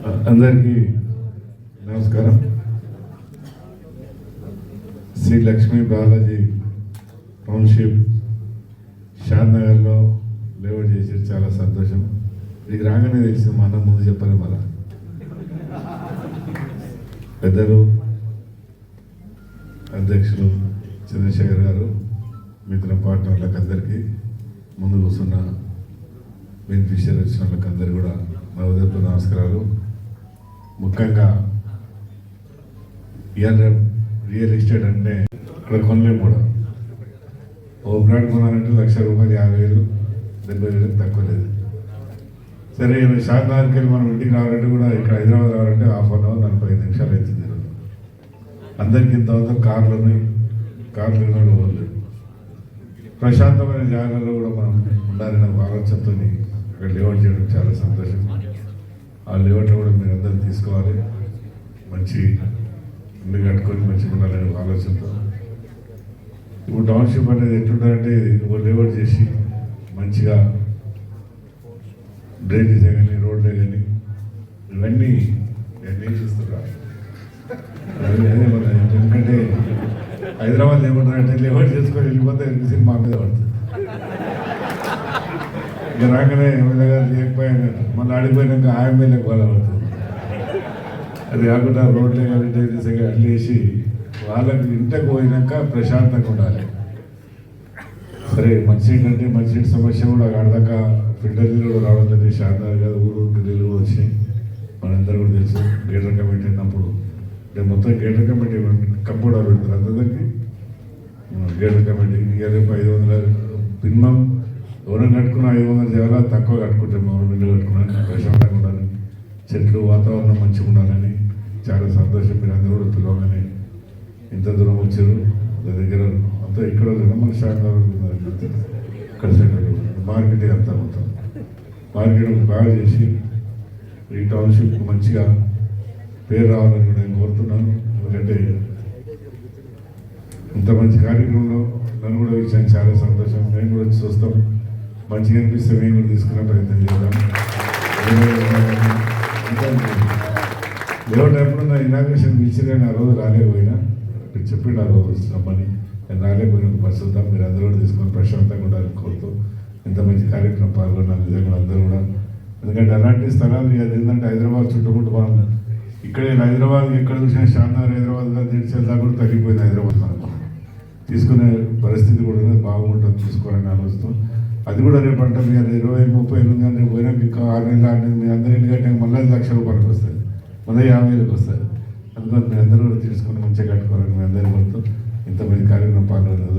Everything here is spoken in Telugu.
అందరికీ నమస్కారం. శ్రీ లక్ష్మీ బాలాజీ టౌన్షిప్ షాద్నగర్లో లేఅవుట్ చేసి చాలా సంతోషం. మీకు రాగానే తెలిసింది, మా అన్న ముందు చెప్పాలి. మళ్ళా పెద్దలు అధ్యక్షులు చంద్రశేఖర్ గారు, మిత్ర పార్ట్నర్లకు అందరికీ, ముందు కూర్చున్న బెనిఫిషియర్ వచ్చిన వాళ్ళకి అందరికీ కూడా నా ఉదయపు నమస్కారాలు. ముఖ్యంగా రియల్ ఎస్టేట్ అంటే ఇక్కడ కొనలేము కూడా. ఓ ప్లాట్ కొనాలంటే ₹1,00,000, 50,000, 70,000 తక్కువ లేదు. సరే, షాద్నగర్కి వెళ్ళి మనం ఇంటికి రావాలంటే కూడా, ఇక్కడ హైదరాబాద్ రావాలంటే ½ అన్ అవర్ 45 నిమిషాలు అవుతుంది. అందరికీ ఇంతవరకు కార్లు వాళ్ళు ప్రశాంతమైన జాగాలో కూడా మనం ఉండాలనే ఆలోచనతో అక్కడ లేఅవుట్ చేయడం చాలా సంతోషం. ఆ లేఅవుట్లో కూడా మీరు అందరూ తీసుకోవాలి, మంచి ఇల్లు కట్టుకొని మంచిగా ఉండాలనే ఆలోచనతో. ఇప్పుడు టౌన్షిప్ అనేది ఎట్లుంటుందంటే, లేఅవుట్ చేసి మంచిగా డ్రైనేజే కానీ, రోడ్లే కానీ, ఇవన్నీ చూస్తున్నా. ఎందుకంటే హైదరాబాద్ ఏమంటారంటే, లేఅవుట్ చేసుకొని వెళ్ళిపోతే సినిమా మీద పడుతుంది. ఇక రాగానే ఎమ్మెల్యే గారు చేయకపోయినా మళ్ళీ ఆడిపోయినాక ఎమ్మెల్యేకి వాళ్ళ పడుతుంది. అది కాకుండా రోడ్లే కానీ, డ్రైనేజ్ కానీ అల్లి వేసి వాళ్ళకి ఇంటికి పోయినాక ప్రశాంతంగా ఉండాలి. సరే, మంచినీటి అంటే మంచినీటి సమస్య కూడా ఆడదాకా ఫిల్టర్ నీళ్ళు కూడా రావడం లేదు. షాద్నగర్ కాదు, ఊరికి నీళ్ళు కూడా వచ్చినాయి. మనందరూ కూడా తెలుసు. గేటర్ కమిటీ అన్నప్పుడు మొత్తం గేటర్ కమిటీ కంపౌండర్ పెడతారు. అందరికి గేటర్ కమిటీ రేపు 500 మినిమం ఎవరైనా కట్టుకున్న 500 చేయాలా, తక్కువ కట్టుకుంటాం. ఇల్లు కట్టుకున్నాను ప్రశాంతంగా ఉండాలి, చెట్లు వాతావరణం మంచిగా ఉండాలని చాలా సంతోషం. మీరు అందరూ కూడా పిలవగానే ఇంత దూరం వచ్చారు. దగ్గర అంతా ఇక్కడ మన షాద్నగర్ ఇక్కడ మార్కెట్ అంతా మొత్తం మార్కెట్ బాగా చేసి ఈ టౌన్షిప్ మంచిగా పేరు రావాలని నేను కోరుతున్నాను. ఎందుకంటే ఇంత మంచి కార్యక్రమంలో నన్ను కూడా ఇచ్చాను, చాలా సంతోషం. మేము కూడా వచ్చి చూస్తాం, మంచిగా అనిపిస్తే మేము కూడా తీసుకునే ప్రయత్నం చేద్దాం. లేఅవుట్ ఎప్పుడున్నా ఇనాగ్రేషన్ పిలిచి నేను ఆ రోజు రాలేకపోయినా, చెప్పిండు ఆ రోజు వస్తున్నామని. నేను రాలేకపోయినా పరిస్థిద్దాం. మీరు అందరూ కూడా తీసుకొని ప్రశాంతంగా ఉండాలని కోరుతూ ఇంత మంచి కార్యక్రమం పాల్గొన్నాను. నిజంగా అందరూ కూడా, ఎందుకంటే అలాంటి స్థలాలు అది ఏంటంటే హైదరాబాద్ చుట్టుముట్టు మనం ఇక్కడే హైదరాబాద్ ఎక్కడ చూసినా షాద్నగర్ హైదరాబాద్గా తీర్చేదా కూడా తగ్గిపోయింది. హైదరాబాద్ మనకు తీసుకునే పరిస్థితి కూడా బాగుంటుంది, తీసుకోవాలని ఆలోచిస్తాం. అది కూడా రేపు అంటే మీరు 20-30 రేపు పోయినాక ఇంకా 6 నెలలు మీ అందరి ఇంటి కట్టినాక మళ్ళీ ₹1,00,000 వస్తుంది, మళ్ళీ 50,000 వస్తుంది. అందుకని మీ అందరూ కూడా తీసుకొని మంచిగా కట్టుకోవాలని మీ అందరి వరకు ఇంతమంది కార్యక్రమం పాల్గొన్నారు.